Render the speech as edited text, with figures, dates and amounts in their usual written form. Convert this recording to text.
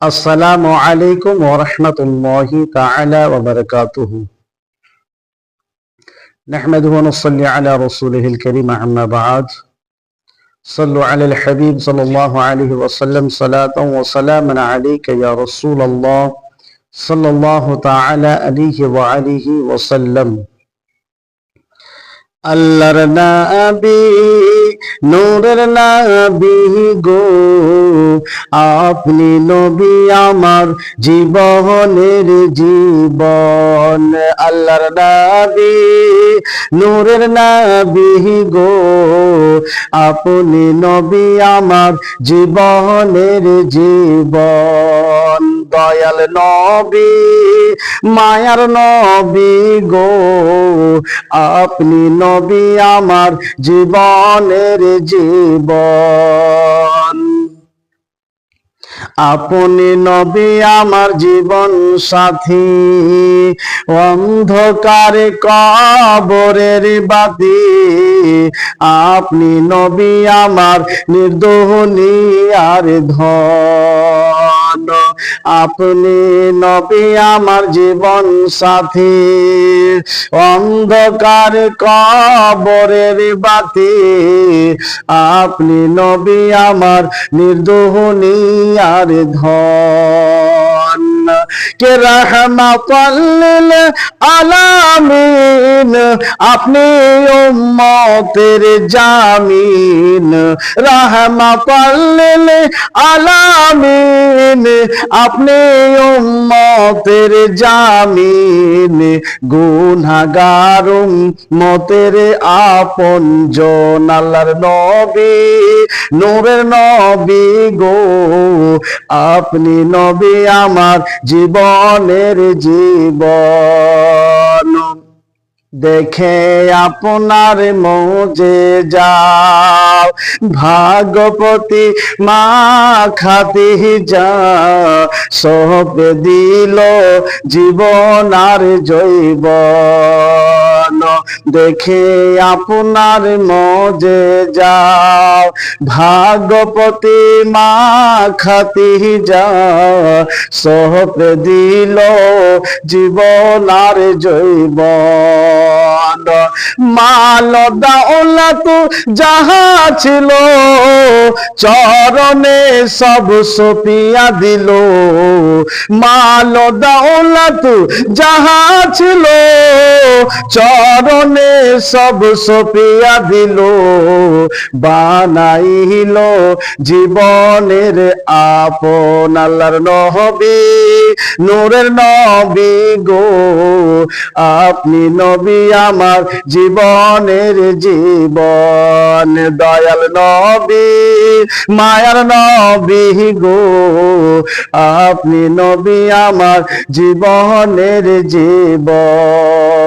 আসসালামু আলাইকুম ওয়া রাহমাতুল্লাহি তাআলা ওয়া বারাকাতুহু। নাহমাদুহু ওয়া নুসাল্লি আলা রাসূলিহিল কারীম, আম্মা বা'দ। সাল্লু আলাল হাবিব সাল্লাল্লাহু আলাইহি ওয়া সাল্লাম সালাতান ওয়া সালামান আলাইকা ইয়া রাসূলুল্লাহ সাল্লাল্লাহু তাআলা আলাইহি ওয়া আলিহি ওয়া সাল্লাম। আল্লাহর নবী, নূরের নবী গো, আপনি নবী আমার জীবনের জীবন। আল্লাহর নবী, নূরের নবী গো, আপনি নবী আমার জীবনের জীবন। দয়াল নবী, মায়ার নবী গো, আপনি নবী আমার জীবনের জীবন। আপনি নবী আমার জীবন সাথী, অন্ধকারে কবরের বাতি। আপনি নবী আমার নির্দোহনী আর ধন। আপনি নবী আমার জীবন সাথী, অন্ধকার কবরের বাতি। আপনি নবী আমার নির্দোহনী আর ধন। কে রাহমাতাল লিল আলামিন, আপনি উম্মতের জামিন। রাহমাতাল লিল আলামিন, আপনি উম্মতের জামিন। গুনাহগার উম্মতের আপনজন। আল্লাহর নবী, নূরের নবী গো, আপনি নবী আমার জীবনের জীবন। দেখে আপনার মৌজেজা, ভাগপতি মা খাতি যা, সব দিল জীবন আর জৈবন। দেখে আপনার মৌজেজা, ভাগপতি মা খাতি যা, সব দিল জীবন আর জৈবন। মাল দাওলাত যাহা ছিল, চরণে সব সপিয়া দিল। মাল দাওলাত যাহা ছিল, চরণে সব সপিয়া দিল। বানাইল জীবনের আপন। আল্লাহর নবী, নূরের নবী গো, আপনি নবী আমার জীবনের জীবন। দয়াল নবী, মায়ার নবী গো, আপনি নবী আমার জীবনের জীবন।